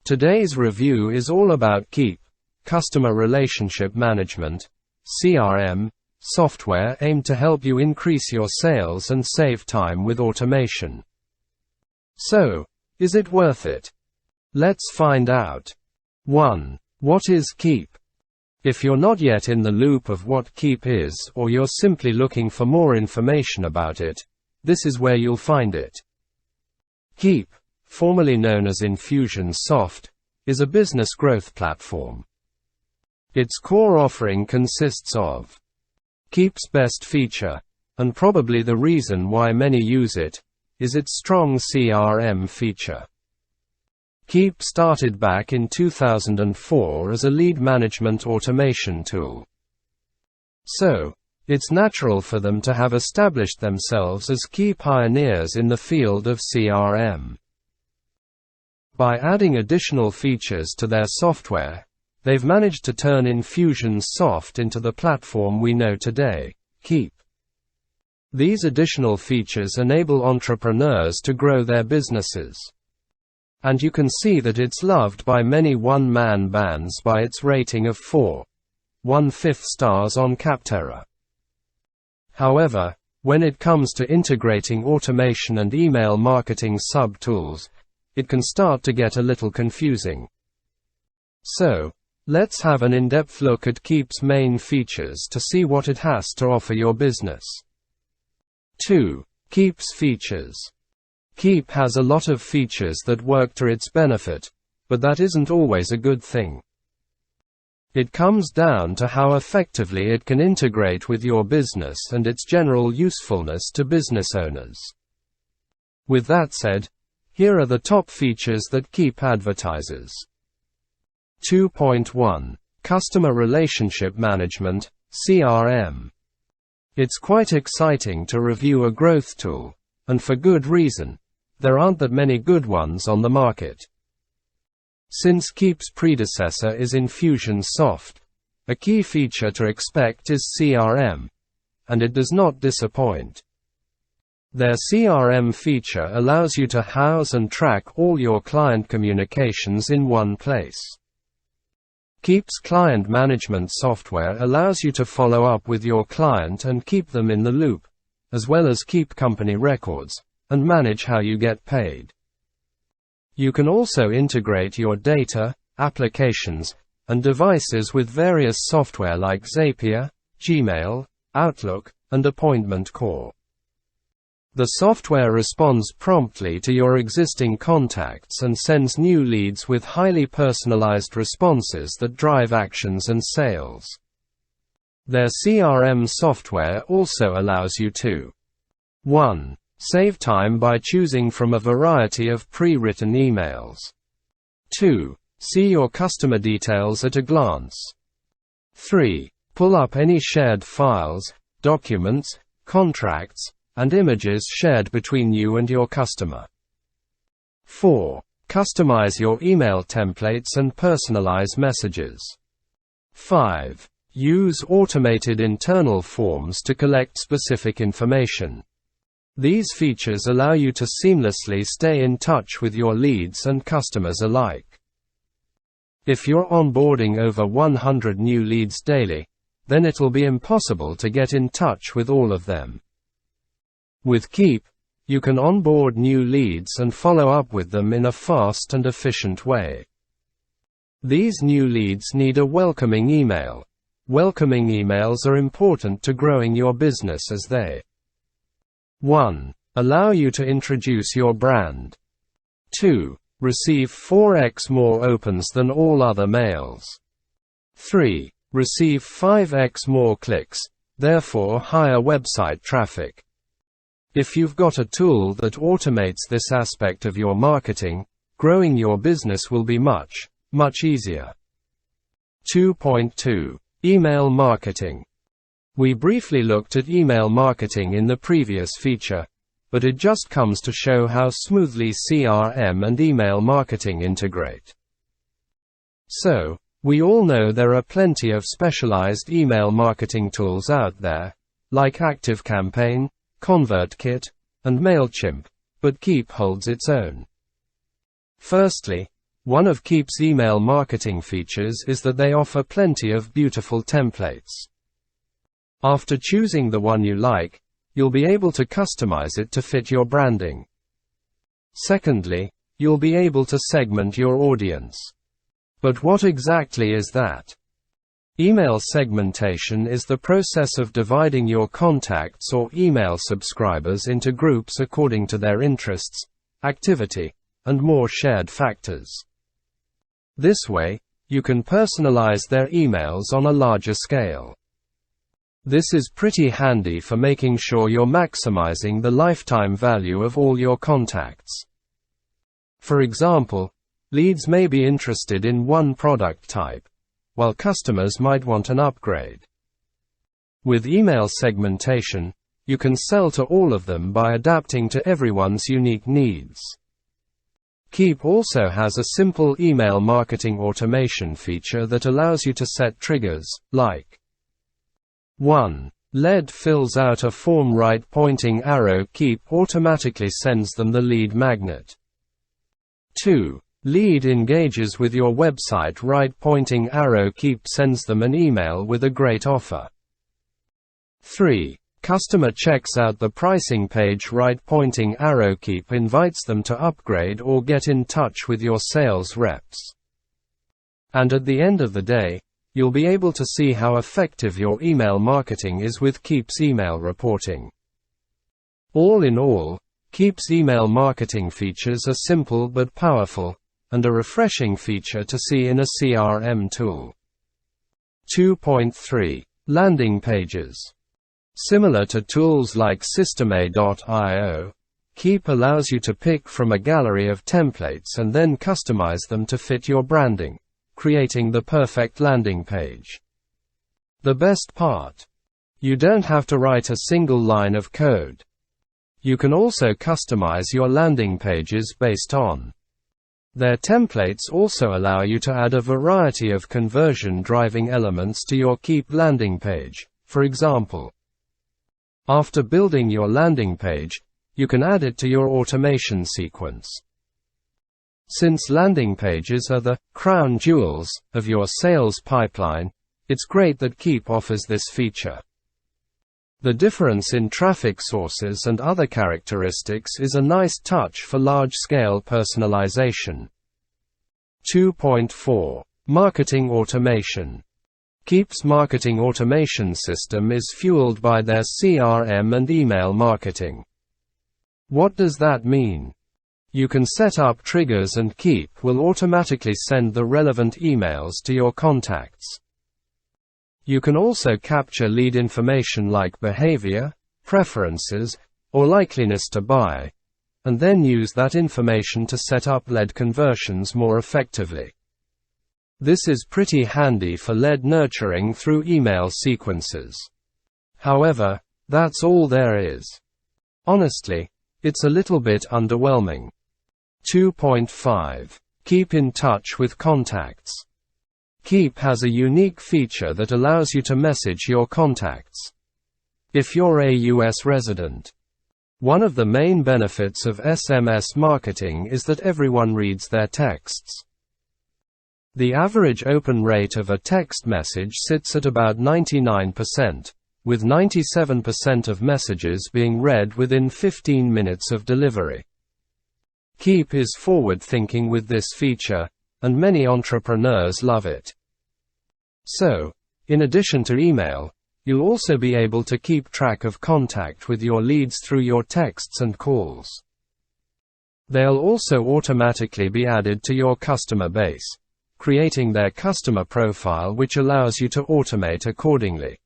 Today's review is all about Keap, Customer Relationship Management, CRM, software aimed to help you increase your sales and save time with automation. So, is it worth it? Let's find out. 1. What is Keap? If you're not yet in the loop of what Keap is, or you're simply looking for more information about it, this is where you'll find it. Keap, formerly known as Infusionsoft, is a business growth platform. Its core offering consists of Keap's best feature, and probably the reason why many use it, is its strong CRM feature. Keap started back in 2004 as a lead management automation tool. So, it's natural for them to have established themselves as key pioneers in the field of CRM. By adding additional features to their software, they've managed to turn Infusionsoft into the platform we know today, Keap. These additional features enable entrepreneurs to grow their businesses. And you can see that it's loved by many one-man bands by its rating of 4.15 stars on Capterra. However, when it comes to integrating automation and email marketing sub-tools, it can start to get a little confusing. So, let's have an in-depth look at Keap's main features to see what it has to offer your business. 2. Keap's features. Keap has a lot of features that work to its benefit, but that isn't always a good thing. It comes down to how effectively it can integrate with your business and its general usefulness to business owners. With that said, here are the top features that Keap advertises. 2.1. Customer Relationship Management, CRM. It's quite exciting to review a growth tool, and for good reason. There aren't that many good ones on the market. Since Keap's predecessor is Infusionsoft, a key feature to expect is CRM, and it does not disappoint. Their CRM feature allows you to house and track all your client communications in one place. Keap's client management software allows you to follow up with your client and keep them in the loop, as well as keep company records, and manage how you get paid. You can also integrate your data, applications, and devices with various software like Zapier, Gmail, Outlook, and Appointment Core. The software responds promptly to your existing contacts and sends new leads with highly personalized responses that drive actions and sales. Their CRM software also allows you to 1. Save time by choosing from a variety of pre-written emails. 2. See your customer details at a glance. 3. Pull up any shared files, documents, contracts, and images shared between you and your customer. 4. Customize your email templates and personalize messages. 5. Use automated internal forms to collect specific information. These features allow you to seamlessly stay in touch with your leads and customers alike. If you're onboarding over 100 new leads daily, then it'll be impossible to get in touch with all of them. With Keap, you can onboard new leads and follow up with them in a fast and efficient way. These new leads need a welcoming email. Welcoming emails are important to growing your business as they 1. Allow you to introduce your brand. 2. Receive 4x more opens than all other mails. 3. Receive 5x more clicks, therefore higher website traffic. If you've got a tool that automates this aspect of your marketing, growing your business will be much easier. 2.2. Email marketing. We briefly looked at email marketing in the previous feature, but it just comes to show how smoothly CRM and email marketing integrate. So, we all know there are plenty of specialized email marketing tools out there, like ActiveCampaign, ConvertKit, and MailChimp, but Keap holds its own. Firstly, One of Keap's email marketing features is that they offer plenty of beautiful templates. After choosing the one you like, you'll be able to customize it to fit your branding. Secondly, you'll be able to segment your audience. But what exactly is that? Email segmentation is the process of dividing your contacts or email subscribers into groups according to their interests, activity, and more shared factors. This way, you can personalize their emails on a larger scale. This is pretty handy for making sure you're maximizing the lifetime value of all your contacts. For example, leads may be interested in one product type, while customers might want an upgrade. With email segmentation, you can sell to all of them by adapting to everyone's unique needs. Keap also has a simple email marketing automation feature that allows you to set triggers, like 1. Lead fills out a form, right pointing arrow, Keap automatically sends them the lead magnet. 2. Lead engages with your website, right pointing arrow, Keap sends them an email with a great offer. 3. Customer checks out the pricing page, right pointing arrow, Keap invites them to upgrade or get in touch with your sales reps. And at the end of the day, you'll be able to see how effective your email marketing is with Keap's email reporting. All in all, Keap's email marketing features are simple but powerful, and a refreshing feature to see in a CRM tool. 2.3. Landing pages. Similar to tools like Systeme.io, Keap allows you to pick from a gallery of templates and then customize them to fit your branding, creating the perfect landing page. The best part? You don't have to write a single line of code. You can also customize your landing pages based on their templates. Also allow you to add a variety of conversion-driving elements to your Keap landing page. For example, after building your landing page, you can add it to your automation sequence. Since landing pages are the crown jewels of your sales pipeline, it's great that Keap offers this feature. The difference in traffic sources and other characteristics is a nice touch for large-scale personalization. 2.4. Marketing automation. Keap's marketing automation system is fueled by their CRM and email marketing. What does that mean? You can set up triggers and Keap will automatically send the relevant emails to your contacts. You can also capture lead information like behavior, preferences, or likeliness to buy, and then use that information to set up lead conversions more effectively. This is pretty handy for lead nurturing through email sequences. However, that's all there is. Honestly, it's a little bit underwhelming. 2.5. Keep in touch with contacts. Keap has a unique feature that allows you to message your contacts. If you're a US resident, one of the main benefits of SMS marketing is that everyone reads their texts. The average open rate of a text message sits at about 99%, with 97% of messages being read within 15 minutes of delivery. Keap is forward-thinking with this feature, and many entrepreneurs love it. So, in addition to email, you'll also be able to keep track of contact with your leads through your texts and calls. They'll also automatically be added to your customer base, creating their customer profile, which allows you to automate accordingly.